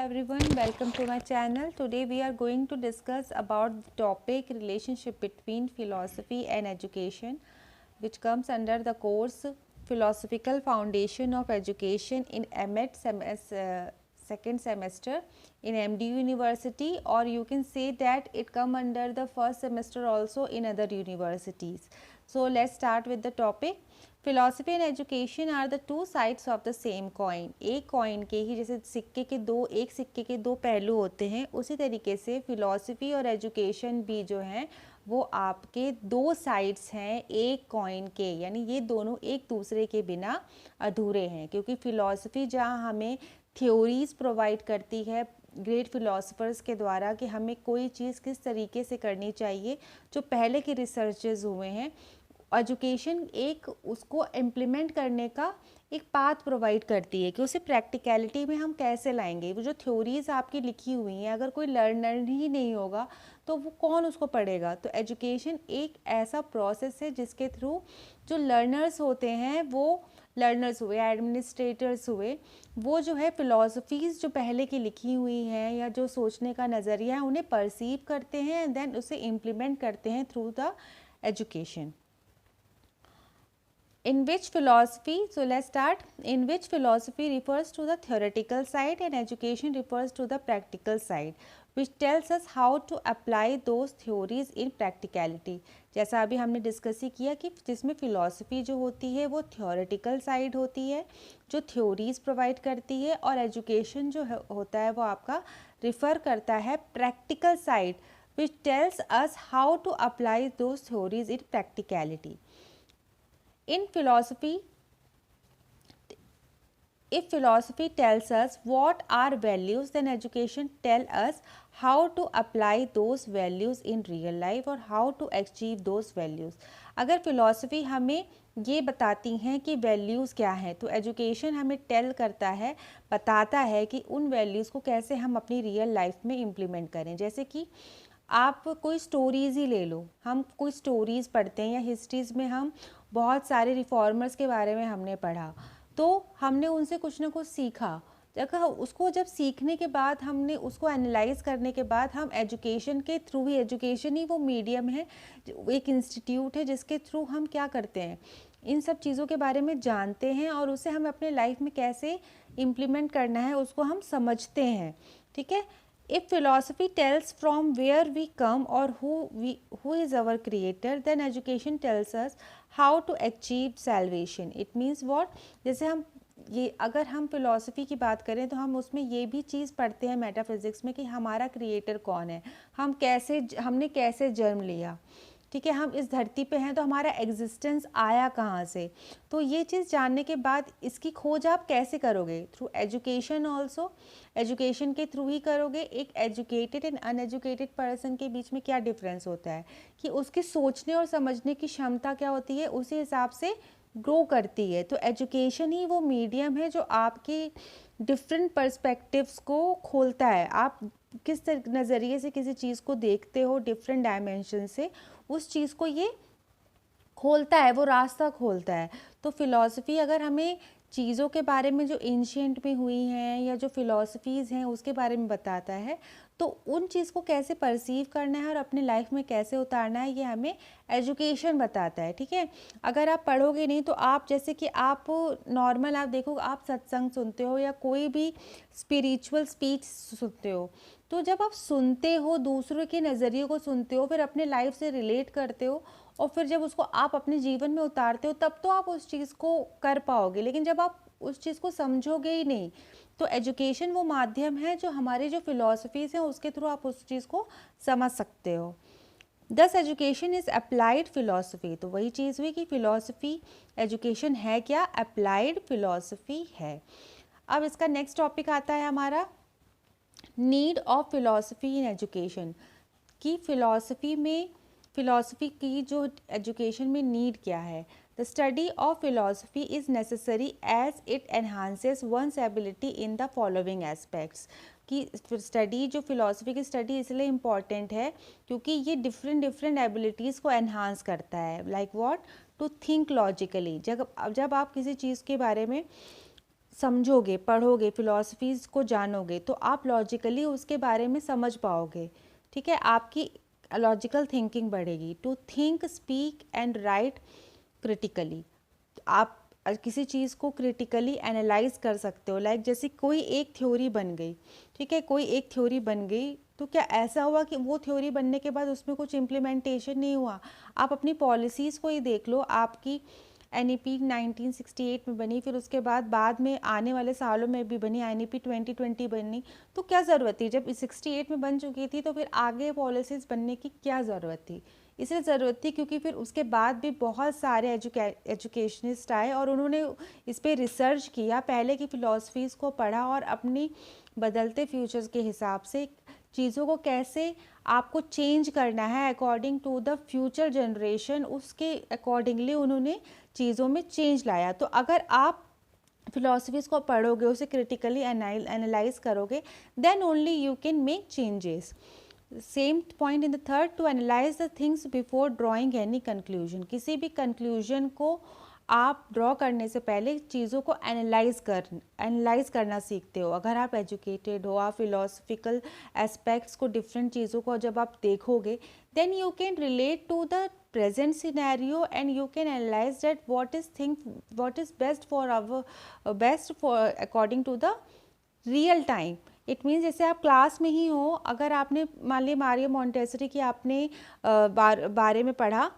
everyone, welcome to my channel. Today we are going to discuss about the topic relationship between philosophy and education, which comes under the course Philosophical Foundation of Education in MEd second semester in MDU University, or you can say that it come under the first semester also in other universities. So let's start with the topic. Philosophy and education are the two sides of the same coin. एक coin के ही जैसे एक सिक्के के दो पहलू होते हैं, उसी तरीके से फिलॉसफी और एजुकेशन भी जो हैं वो आपके दो साइड्स हैं एक कॉइन के, यानी ये दोनों एक दूसरे के बिना अधूरे हैं. क्योंकि फिलॉसफी जहाँ हमें थ्योरीज प्रोवाइड करती है ग्रेट फिलोसफर्स के द्वारा कि हमें कोई चीज़ किस तरीके से करनी चाहिए, जो पहले के रिसर्चेज हुए हैं, एजुकेशन एक उसको इम्प्लीमेंट करने का एक पाथ प्रोवाइड करती है कि उसे प्रैक्टिकलिटी में हम कैसे लाएंगे. वो जो थ्योरीज आपकी लिखी हुई हैं, अगर कोई लर्नर ही नहीं होगा तो वो कौन उसको पढ़ेगा. तो एजुकेशन एक ऐसा प्रोसेस है जिसके थ्रू जो लर्नर्स होते हैं, वो लर्नर्स हुए, एडमिनिस्ट्रेटर्स हुए, वो जो है फ़िलासफ़ीज़ जो पहले की लिखी हुई हैं या जो सोचने का नज़रिया है उन्हें परसीव करते हैं एंड देन उसे इम्प्लीमेंट करते हैं through the education. In which philosophy, so let's start, in which philosophy refers to the theoretical side and education refers to the practical side, which tells us how to apply those theories in practicality. जैसा अभी हमने discuss ही किया कि जिसमें philosophy जो होती है वो थियोरेटिकल साइड होती है जो थ्योरीज प्रोवाइड करती है, और एजुकेशन जो होता है वो आपका रिफ़र करता है practical side, which tells us how to apply those theories in practicality. In philosophy, if philosophy tells us what are values, then education tell us how to apply those values in real life or how to achieve those values. अगर philosophy हमें ये बताती हैं कि values क्या हैं, तो education हमें टेल करता है, बताता है कि उन वैल्यूज़ को कैसे हम अपनी रियल लाइफ में इम्प्लीमेंट करें. जैसे कि आप कोई स्टोरीज़ ही ले लो, हम कोई स्टोरीज़ पढ़ते हैं या हिस्ट्रीज़ में हम बहुत सारे रिफॉर्मर्स के बारे में हमने पढ़ा, तो हमने उनसे कुछ ना कुछ सीखा. जब सीखने के बाद हमने उसको एनालाइज करने के बाद हम एजुकेशन के थ्रू ही, एजुकेशन ही वो मीडियम है, एक इंस्टीट्यूट है जिसके थ्रू हम क्या करते हैं, इन सब चीज़ों के बारे में जानते हैं और उसे हम अपने लाइफ में कैसे इम्प्लीमेंट करना है उसको हम समझते हैं. ठीक है. If philosophy tells from where we come or who is our creator, then education tells us how to achieve salvation. It means what? जैसे हम ये अगर हम फिलॉसफी की बात करें तो हम उसमें ये भी चीज़ पढ़ते हैं मेटाफिज़िक्स में कि हमारा क्रिएटर कौन है, हमने कैसे जन्म लिया. ठीक है, हम इस धरती पे हैं तो हमारा एग्जिस्टेंस आया कहाँ से. तो ये चीज़ जानने के बाद इसकी खोज आप कैसे करोगे, थ्रू एजुकेशन. ऑल्सो एजुकेशन के थ्रू ही करोगे. एक एजुकेटेड एंड अनएजुकेटेड पर्सन के बीच में क्या डिफरेंस होता है कि उसकी सोचने और समझने की क्षमता क्या होती है, उसी हिसाब से ग्रो करती है. तो एजुकेशन ही वो मीडियम है जो आपकी डिफरेंट पर्सपेक्टिव्स को खोलता है. आप किस नज़रिए से किसी चीज़ को देखते हो, डिफरेंट डायमेंशन से, उस चीज़ को ये खोलता है, वो रास्ता खोलता है. तो फिलॉसफी अगर हमें चीज़ों के बारे में जो एंशिएंट में हुई हैं या जो फ़िलासफ़ीज़ हैं उसके बारे में बताता है, तो उन चीज़ को कैसे परसीव करना है और अपने लाइफ में कैसे उतारना है, ये हमें एजुकेशन बताता है. ठीक है. अगर आप पढ़ोगे नहीं तो आप, जैसे कि आप नॉर्मल आप देखो, आप सत्संग सुनते हो या कोई भी स्पिरिचुअल स्पीच सुनते हो, तो जब आप सुनते हो, दूसरों के नज़रिए को सुनते हो, फिर अपने लाइफ से रिलेट करते हो और फिर जब उसको आप अपने जीवन में उतारते हो तब तो आप उस चीज़ को कर पाओगे. लेकिन जब आप उस चीज़ को समझोगे ही नहीं, तो एजुकेशन वो माध्यम है जो हमारी जो फिलॉसफीज़ हैं उसके थ्रू आप उस चीज़ को समझ सकते हो. दस एजुकेशन इज़ अप्लाइड फिलॉसफी. तो वही चीज़ हुई कि फ़िलॉसफी एजुकेशन है क्या, अप्लाइड फिलॉसफी है. अब इसका नेक्स्ट टॉपिक आता है हमारा need of philosophy in education. कि फ़िलॉसफी की जो एजुकेशन में नीड क्या है. The study of philosophy is necessary as it enhances one's ability in the following aspects. कि स्टडी, जो फिलॉसफी की स्टडी इसलिए इम्पॉर्टेंट है क्योंकि ये डिफरेंट एबिलिटीज़ को एनहांस करता है. Like what? To think logically. जब आप किसी चीज़ के बारे में समझोगे, पढ़ोगे, फिलॉसफीज़ को जानोगे तो आप लॉजिकली उसके बारे में समझ पाओगे, ठीक है, आपकी लॉजिकल थिंकिंग बढ़ेगी। To think, speak and write critically, आप किसी चीज़ को क्रिटिकली एनालाइज कर सकते हो। लाइक जैसे कोई एक थ्योरी बन गई, ठीक है, कोई एक थ्योरी बन गई, तो क्या ऐसा हुआ कि वो थ्योरी बनने के बाद उसमें कुछ इम्प्लीमेंटेशन नहीं हुआ? आप अपनी पॉलिसीज़ को ही देख लो, आपकी एनईपी 1968 में बनी, फिर उसके बाद में आने वाले सालों में भी बनी, एनईपी 2020 बनी, तो क्या ज़रूरत थी? जब 68 में बन चुकी थी तो फिर आगे पॉलिसीज़ बनने की क्या ज़रूरत थी? इसलिए ज़रूरत थी क्योंकि फिर उसके बाद भी बहुत सारे एजुकेशनिस्ट आए और उन्होंने इस पर रिसर्च किया, पहले की फ़िलासफ़ीज़ को पढ़ा और अपनी बदलते फ्यूचर्स के हिसाब से चीज़ों को कैसे आपको चेंज करना है according to the future generation, उसके अकॉर्डिंगली उन्होंने चीज़ों में चेंज लाया। तो अगर आप फिलॉसफीज़ को पढ़ोगे, उसे क्रिटिकली एनालाइज करोगे, then only you can make changes. Same point in the third, to analyse the things before drawing any conclusion, किसी भी कंक्लूजन को आप ड्रॉ करने से पहले चीज़ों को एनालाइज करना सीखते हो। अगर आप एजुकेटेड हो, आप फिलोसफिकल एस्पेक्ट्स को, डिफरेंट चीज़ों को जब आप देखोगे, then you can relate to the present scenario and you can analyze that what is best for our best for according to the real time. It means जैसे आप क्लास में ही हो, अगर आपने मान लिया मारिया मोंटेसरी की आपने बारे में पढ़ा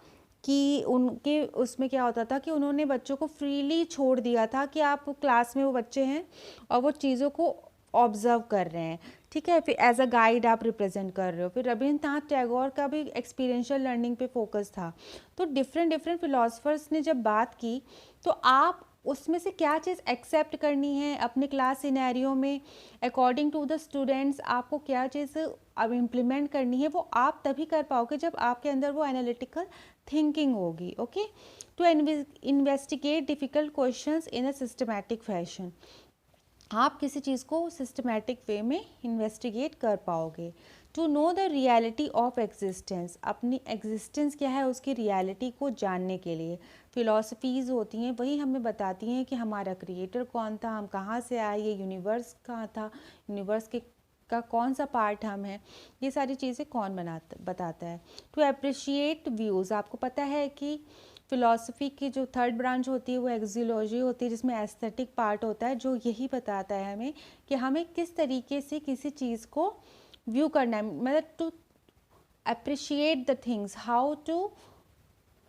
कि उनके उसमें क्या होता था कि उन्होंने बच्चों को फ्रीली छोड़ दिया था कि आप क्लास में वो बच्चे हैं और वो चीज़ों को ऑब्जर्व कर रहे हैं, ठीक है, फिर एज अ गाइड आप रिप्रेजेंट कर रहे हो। फिर रविंद्रनाथ टैगोर का भी एक्सपीरियंशियल लर्निंग पे फोकस था। तो डिफरेंट फिलोसफर्स ने जब बात की तो आप उसमें से क्या चीज़ एक्सेप्ट करनी है अपने क्लास सिनेरियो में, अकॉर्डिंग टू द स्टूडेंट्स आपको क्या चीज़ अब इम्प्लीमेंट करनी है, वो आप तभी कर पाओगे जब आपके अंदर वो एनालिटिकल थिंकिंग होगी। Okay, to investigate difficult questions in a systematic fashion, आप किसी चीज़ को सिस्टमैटिक वे में इन्वेस्टिगेट कर पाओगे। To know the reality of existence, अपनी एग्जिस्टेंस क्या है उसकी रियलिटी को जानने के लिए फ़िलासफ़ीज़ होती हैं, वही हमें बताती हैं कि हमारा क्रिएटर कौन था, हम कहाँ से आए, ये यूनिवर्स कहाँ था, यूनिवर्स के का कौन सा पार्ट हम हैं, ये सारी चीज़ें कौन बताता है। टू अप्रिशिएट व्यूज़, आपको पता है कि फ़िलासफ़ी की जो थर्ड ब्रांच होती है वो एक्सियोलॉजी होती है, जिसमें एस्थेटिक पार्ट होता है, जो यही बताता है हमें कि हमें किस तरीके से किसी चीज़ को व्यू करना है, मतलब to appreciate the things, how to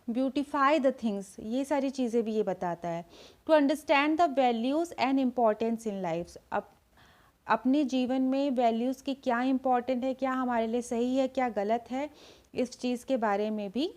beautify the things, ये सारी चीज़ें भी ये बताता है। To understand the values and importance in life, अपने जीवन में वैल्यूज़ की क्या इम्पोर्टेंट है, क्या हमारे लिए सही है, क्या गलत है, इस चीज़ के बारे में भी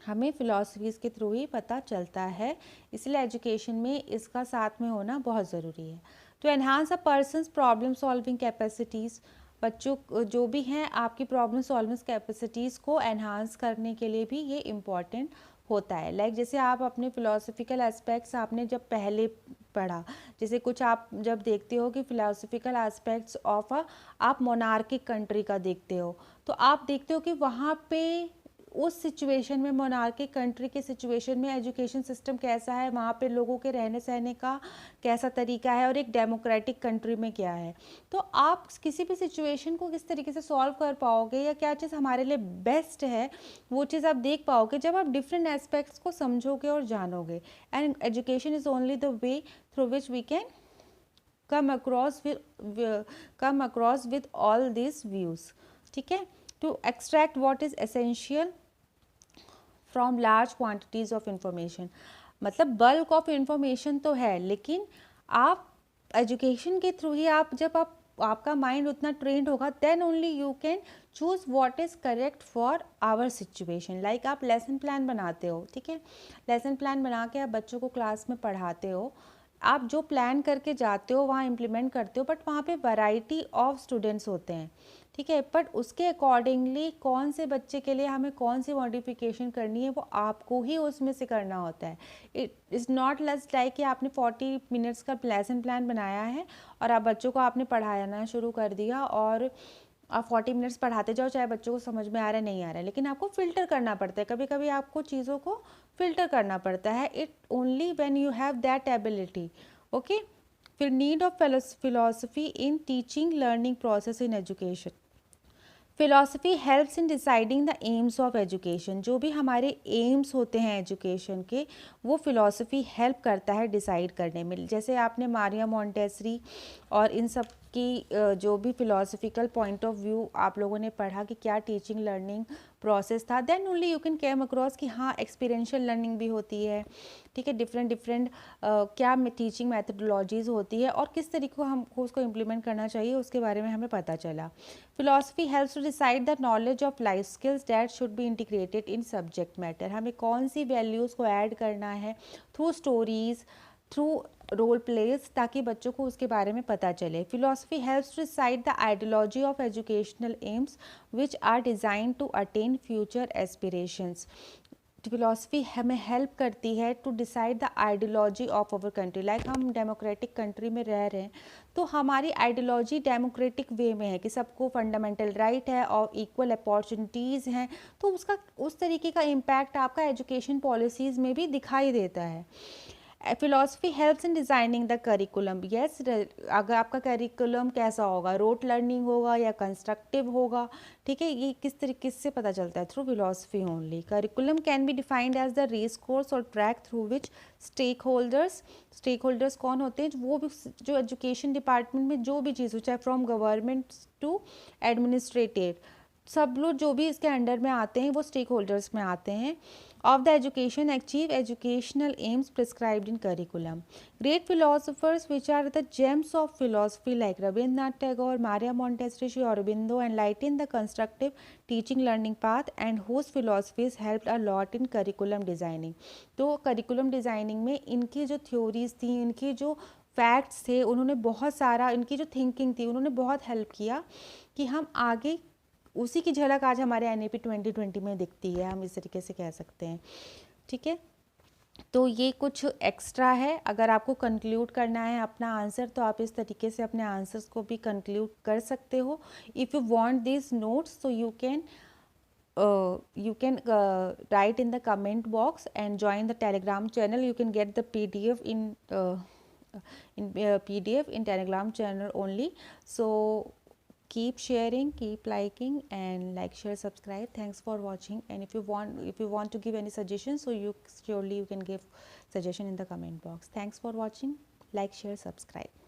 हमें फ़िलासफ़ीज़ के थ्रू ही पता चलता है। इसलिए एजुकेशन में इसका साथ में होना बहुत ज़रूरी है। To enhance a person's problem solving capacities, बच्चों जो भी हैं आपकी प्रॉब्लम सॉल्विंग कैपेसिटीज़ को एनहांस करने के लिए भी ये इम्पॉर्टेंट होता है। लाइक जैसे आप अपने फ़िलासफ़िकल एस्पेक्ट्स आपने जब पहले पढ़ा, जैसे कुछ आप जब देखते हो कि फ़िलासफ़िकल एस्पेक्ट्स ऑफ आप मोनार्किक कंट्री का देखते हो, तो आप देखते हो कि वहाँ पे उस सिचुएशन में, मोनार्किक कंट्री के सिचुएशन में एजुकेशन सिस्टम कैसा है, वहाँ पे लोगों के रहने सहने का कैसा तरीका है और एक डेमोक्रेटिक कंट्री में क्या है। तो आप किसी भी सिचुएशन को किस तरीके से सॉल्व कर पाओगे या क्या चीज़ हमारे लिए बेस्ट है, वो चीज़ आप देख पाओगे जब आप डिफरेंट एस्पेक्ट्स को समझोगे और जानोगे। And education is only the way through which we can come across with all these views, ठीक है। to extract what is essential from large quantities of information, मतलब बल्क ऑफ इंफॉर्मेशन तो है, लेकिन आप एजुकेशन के थ्रू ही जब आपका माइंड उतना ट्रेंड होगा, then only you can choose what is correct for our situation. Like आप लेसन प्लान बनाते हो, ठीक है, लेसन प्लान बना के आप बच्चों को क्लास में पढ़ाते हो, आप जो प्लान करके जाते हो वहाँ इम्प्लीमेंट करते हो, बट वहाँ पे वैरायटी ऑफ स्टूडेंट्स होते हैं, ठीक है, बट उसके अकॉर्डिंगली कौन से बच्चे के लिए हमें कौन सी मॉडिफिकेशन करनी है वो आपको ही उसमें से करना होता है। It is not less like कि आपने 40 मिनट्स का लेसन प्लान बनाया है और आप बच्चों को आपने पढ़ाना शुरू कर दिया और आप 40 मिनट्स पढ़ाते जाओ, चाहे बच्चों को समझ में आ रहा है नहीं आ रहा है, लेकिन आपको फ़िल्टर करना पड़ता है, कभी कभी आपको चीज़ों को फ़िल्टर करना पड़ता है। It only when you have that ability, okay. फिर need of philosophy in teaching learning process in education. Philosophy helps in deciding the aims of education. जो भी हमारे एम्स होते हैं एजुकेशन के, वो फिलॉसफी हेल्प करता है डिसाइड करने में। जैसे आपने मारिया मॉन्टेसरी और इन सब की जो भी फिलॉसफिकल पॉइंट ऑफ व्यू आप लोगों ने पढ़ा कि क्या टीचिंग लर्निंग प्रोसेस था, then only you can came across कि हाँ एक्सपीरियंशियल लर्निंग भी होती है, ठीक है, डिफरेंट डिफरेंट क्या टीचिंग मैथडोलॉजीज़ होती है और किस तरीके को हमको उसको इम्प्लीमेंट करना चाहिए, उसके बारे में हमें पता चला। Philosophy helps to decide the knowledge of life skills that should be integrated in subject matter. हमें कौन सी वैल्यूज़ को ऐड करना है through stories, through role plays, ताकि बच्चों को उसके बारे में पता चले। Philosophy helps to decide the ideology of educational aims which are design to attain future aspirations. Philosophy हमें हेल्प करती है to decide the ideology of our country. Like हम डेमोक्रेटिक कंट्री में रह रहे हैं, तो हमारी आइडियोलॉजी डेमोक्रेटिक वे में है कि सबको फंडामेंटल राइट है और इक्वल अपॉर्चुनिटीज़ हैं, तो उसका उस तरीके का इम्पैक्ट आपका एजुकेशन पॉलिसीज़ में भी दिखाई देता है। Philosophy helps in designing the curriculum. Yes, अगर आपका करिकुलम कैसा होगा, रोट लर्निंग होगा या कंस्ट्रक्टिव होगा, ठीक है, ये किस तरीके से पता चलता है, through philosophy only. Curriculum can be defined as the race course और track through which stakeholders कौन होते हैं, वो भी जो एजुकेशन डिपार्टमेंट में जो भी चीज़ हो, चाहे फ्रॉम गवर्नमेंट टू एडमिनिस्ट्रेटिव, सब लोग जो भी इसके अंडर में आते हैं वो स्टेक होल्डर्स में आते हैं। Of the education achieve educational aims prescribed in curriculum. Great philosophers which are the gems of philosophy like Rabindranath Tagore, Maria Montessori, Shri Aurobindo enlighten the constructive teaching learning path and whose philosophies helped a lot in curriculum designing. तो curriculum designing में इनकी जो theories थी, इनकी जो facts थे, उन्होंने बहुत सारा, इनकी जो थिंकिंग थी, उन्होंने बहुत हेल्प किया कि हम आगे, उसी की झलक आज हमारे NAP 2020 में दिखती है, हम इस तरीके से कह सकते हैं, ठीक है। तो ये कुछ एक्स्ट्रा है। अगर आपको कंक्लूड करना है अपना आंसर, तो आप इस तरीके से अपने आंसर्स को भी कंक्लूड कर सकते हो। If you want this notes, तो you can write in the comment box and join the Telegram channel. You can get the PDF in PDF in Telegram channel only. So keep sharing, keep liking, and like, share, subscribe. Thanks for watching. And if you want to give any suggestions, so you can give suggestion in the comment box. Thanks for watching. Like, share, subscribe.